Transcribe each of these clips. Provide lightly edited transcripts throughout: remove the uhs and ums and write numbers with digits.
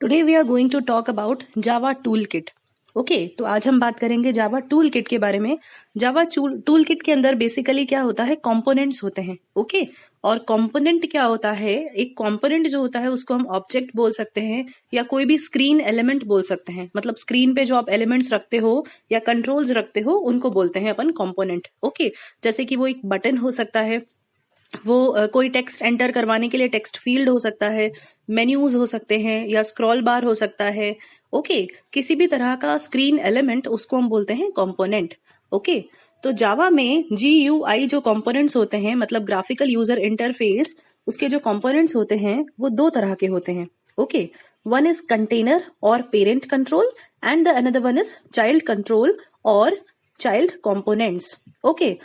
Today we are going to talk about Java Toolkit. Okay तो आज हम बात करेंगे जावा टूल किट के बारे में। जावा टूल किट के अंदर बेसिकली क्या होता है, कंपोनेंट्स होते हैं। ओके और कंपोनेंट क्या होता है, एक कंपोनेंट जो होता है उसको हम ऑब्जेक्ट बोल सकते हैं या कोई भी स्क्रीन एलिमेंट बोल सकते हैं। मतलब स्क्रीन पे जो आप एलिमेंट्स रखते हो या कंट्रोल्स रखते हो उनको बोलते हैं अपन कंपोनेंट। ओके जैसे कि वो एक बटन हो सकता है, वो कोई टेक्स्ट एंटर करवाने के लिए टेक्स्ट फील्ड हो सकता है, मेन्यूज हो सकते हैं या स्क्रॉल बार हो सकता है। ओके किसी भी तरह का स्क्रीन एलिमेंट उसको हम बोलते हैं कंपोनेंट। ओके तो जावा में GUI जो कंपोनेंट्स होते हैं, मतलब ग्राफिकल यूजर इंटरफेस, उसके जो कंपोनेंट्स होते हैं वो दो तरह के होते हैं। ओके वन इज कंटेनर और parent control and the another one is child control और चाइल्ड कंपोनेंट्स। ओके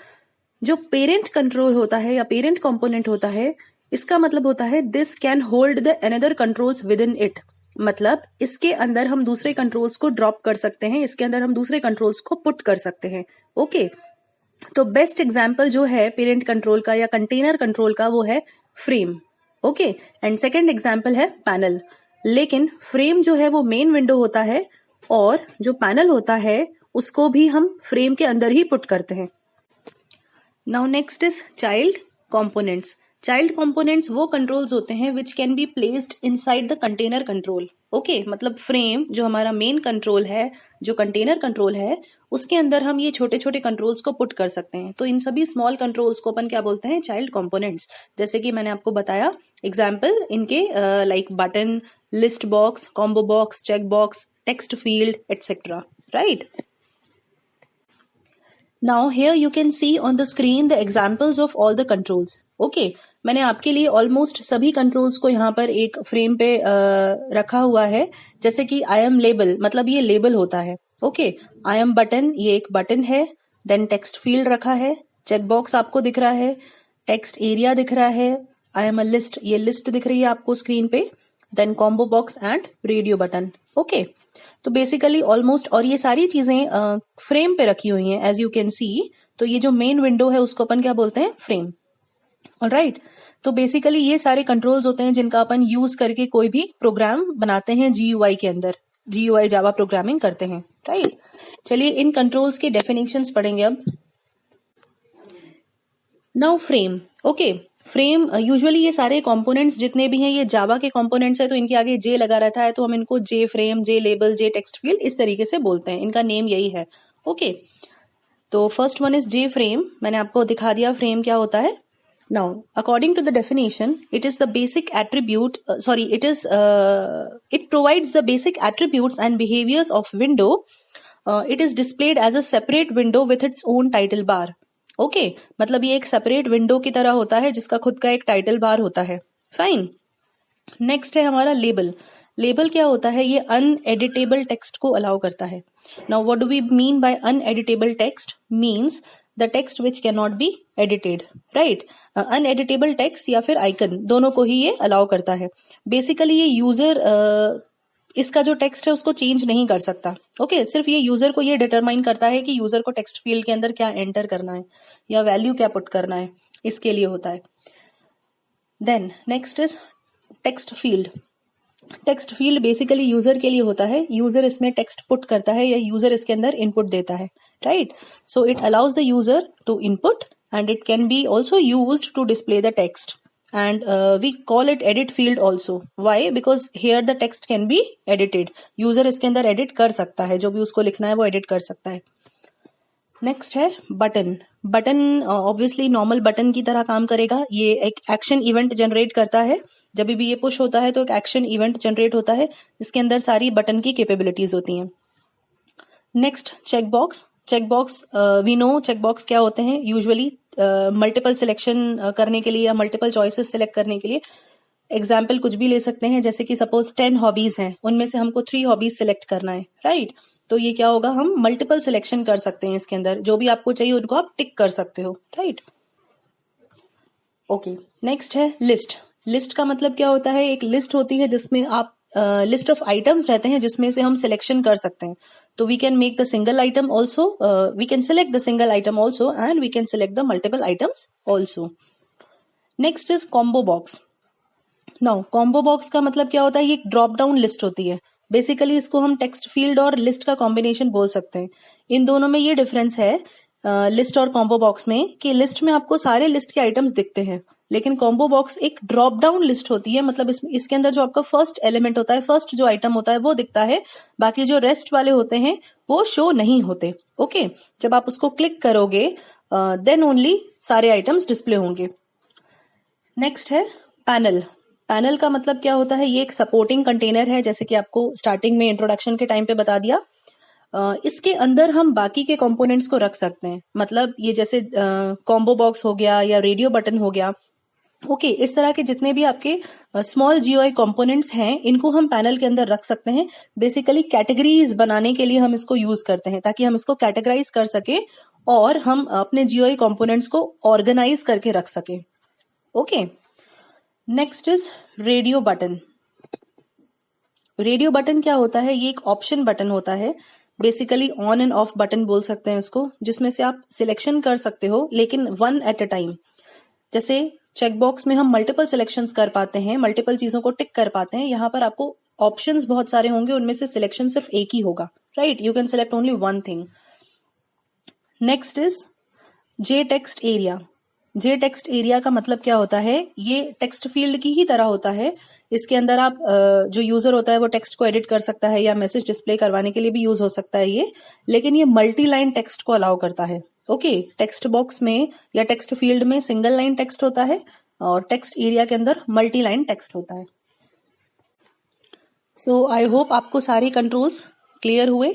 जो पेरेंट कंट्रोल होता है या पेरेंट कंपोनेंट होता है, इसका मतलब होता है this can hold the another controls with in it. मतलब इसके अंदर हम दूसरे कंट्रोल्स को ड्रॉप कर सकते हैं, इसके अंदर हम दूसरे कंट्रोल्स को पुट कर सकते हैं। ओके तो बेस्ट एग्जांपल जो है पेरेंट कंट्रोल का या कंटेनर कंट्रोल का वो है frame. Okay and second example है पैनल। लेकिन फ्रेम जो है वो मेन विंडो होता है और जो पैनल होता है उसको भी हम फ्रेम के अंदर ही पुट करते हैं। Now next is child components. Child components वो controls होते हैं which can be placed inside the container control. Okay, मतलब frame जो हमारा main control है, जो container control है, उसके अंदर हम ये छोटे छोटे controls को put कर सकते हैं। तो इन सभी small controls को अपन क्या बोलते हैं, child components। जैसे कि मैंने आपको बताया example इनके like button, list box, combo box, check box, text field, etc. Right? Now here you can see on the screen the examples of all the controls. Okay, मैंने आपके लिए ऑलमोस्ट सभी कंट्रोल्स को यहाँ पर एक फ्रेम पे रखा हुआ है। जैसे कि आई एम लेबल, मतलब ये लेबल होता है। ओके आई एम बटन, ये एक बटन है। देन टेक्स्ट फील्ड रखा है, चेक बॉक्स आपको दिख रहा है, टेक्स्ट एरिया दिख रहा है, आई एम अ लिस्ट, ये लिस्ट दिख रही है आपको स्क्रीन पे। Then combo box and radio button. Okay तो बेसिकली ऑलमोस्ट, और ये सारी चीजें फ्रेम पे रखी हुई हैं एज यू कैन सी। तो ये जो मेन विंडो है उसको अपन क्या बोलते हैं, फ्रेम। ऑलराइट तो बेसिकली ये सारे कंट्रोल्स होते हैं जिनका अपन यूज करके कोई भी प्रोग्राम बनाते हैं GUI के अंदर, GUI जावा प्रोग्रामिंग करते हैं। राइट चलिए इन कंट्रोल्स के डेफिनेशंस पढ़ेंगे अब। Now frame. Okay frame usually ये सारे कंपोनेंट्स जितने भी हैं ये जावा के कंपोनेंट्स है, तो इनके आगे जे लगा रहता है तो हम इनको जे फ्रेम, जे लेबल, जे टेक्स्ट फील्ड इस तरीके से बोलते हैं। इनका नेम यही है। ओके तो first one is J frame. मैंने आपको दिखा दिया फ्रेम क्या होता है। Now according to the definition, it is the basic attribute, it provides the basic attributes and behaviors of window. It is displayed as a separate window with its own title bar. Okay मतलब ये एक separate window की तरह होता है जिसका खुद का एक टाइटल बार होता है। फाइन नेक्स्ट है हमारा लेबल। लेबल क्या होता है, ये अनएडिटेबल टेक्स्ट को अलाउ करता है। Now what do we mean by uneditable text, means the text which can not be edited. Right uneditable text या फिर आइकन दोनों को ही ये अलाउ करता है। बेसिकली ये यूजर इसका जो टेक्स्ट है उसको चेंज नहीं कर सकता। ओके सिर्फ ये यूजर को ये डिटरमाइन करता है कि यूजर को टेक्स्ट फील्ड के अंदर क्या एंटर करना है या वैल्यू क्या पुट करना है, इसके लिए होता है। Then next is text field. Text field basically user के लिए होता है। यूजर इसमें टेक्स्ट पुट करता है या यूजर इसके अंदर इनपुट देता है। Right so it allows the user to input and it can be also used to display the text, and we call it edit field also. Why? Because here the text can be edited. User इसके अंदर edit कर सकता है, जो भी उसको लिखना है वो edit कर सकता है। नेक्स्ट है button. Button obviously normal button की तरह काम करेगा। ये एक एक्शन इवेंट जनरेट करता है। जब भी ये पुश होता है तो एक एक्शन इवेंट जनरेट होता है, इसके अंदर सारी बटन की कैपेबिलिटीज होती हैं। Next check box. Check box we know check box क्या होते हैं, यूजुअली मल्टीपल सिलेक्शन करने के लिए या मल्टीपल चॉइसेस सिलेक्ट करने के लिए। एग्जाम्पल कुछ भी ले सकते हैं, जैसे कि सपोज 10 हॉबीज हैं, उनमें से हमको 3 हॉबीज सिलेक्ट करना है। राइट तो ये क्या होगा, हम मल्टीपल सिलेक्शन कर सकते हैं। इसके अंदर जो भी आपको चाहिए उनको आप टिक कर सकते हो। राइट ओके नेक्स्ट है लिस्ट। लिस्ट का मतलब क्या होता है, एक लिस्ट होती है जिसमें आप लिस्ट ऑफ आइटम्स रहते हैं जिसमें से हम सिलेक्शन कर सकते हैं। तो we can make the single item also, we can select the single item also and we can select the multiple items also. Next is combo box. Now combo box का मतलब क्या होता है, ये एक ड्रॉप डाउन लिस्ट होती है। Basically इसको हम टेक्स्ट फील्ड और लिस्ट का कॉम्बिनेशन बोल सकते हैं। इन दोनों में ये डिफरेंस है लिस्ट और कॉम्बो बॉक्स में, कि लिस्ट में आपको सारे लिस्ट के आइटम्स दिखते हैं, लेकिन कॉम्बो बॉक्स एक ड्रॉप डाउन लिस्ट होती है। मतलब इसके अंदर जो आपका फर्स्ट एलिमेंट होता है, फर्स्ट जो आइटम होता है वो दिखता है, बाकी जो रेस्ट वाले होते हैं वो शो नहीं होते। ओके, जब आप उसको क्लिक करोगे देन ओनली सारे आइटम्स डिस्प्ले होंगे। नेक्स्ट है पैनल। पैनल का मतलब क्या होता है, ये एक सपोर्टिंग कंटेनर है, जैसे कि आपको स्टार्टिंग में इंट्रोडक्शन के टाइम पे बता दिया। इसके अंदर हम बाकी के कंपोनेंट्स को रख सकते हैं। मतलब ये जैसे कॉम्बो बॉक्स हो गया या रेडियो बटन हो गया, ओके, इस तरह के जितने भी आपके स्मॉल जीयूआई कंपोनेंट्स हैं, इनको हम पैनल के अंदर रख सकते हैं। बेसिकली कैटेगरीज बनाने के लिए हम इसको यूज करते हैं, ताकि हम इसको कैटेगराइज कर सके और हम अपने जीयूआई कंपोनेंट्स को ऑर्गेनाइज करके रख सके। Okay, next is radio button. Radio button क्या होता है, ये एक ऑप्शन बटन होता है। Basically on end off button बोल सकते हैं इसको, जिसमें से आप सिलेक्शन कर सकते हो, लेकिन वन एट अ टाइम। जैसे चेकबॉक्स में हम मल्टीपल सिलेक्शंस कर पाते हैं, मल्टीपल चीजों को टिक कर पाते हैं, यहाँ पर आपको ऑप्शंस बहुत सारे होंगे, उनमें से सिलेक्शन सिर्फ एक ही होगा। Right, you can select only one thing. Next is J text area. J text area का मतलब क्या होता है, ये टेक्स्ट फील्ड की ही तरह होता है। इसके अंदर आप जो यूजर होता है वो टेक्स्ट को एडिट कर सकता है, या मैसेज डिस्प्ले करवाने के लिए भी यूज हो सकता है ये, लेकिन ये मल्टी लाइन टेक्स्ट को अलाउ करता है। ओके, टेक्स्ट बॉक्स में या टेक्स्ट फील्ड में सिंगल लाइन टेक्स्ट होता है, और टेक्स्ट एरिया के अंदर मल्टी लाइन टेक्स्ट होता है। सो आई होप आपको सारे कंट्रोल्स क्लियर हुए।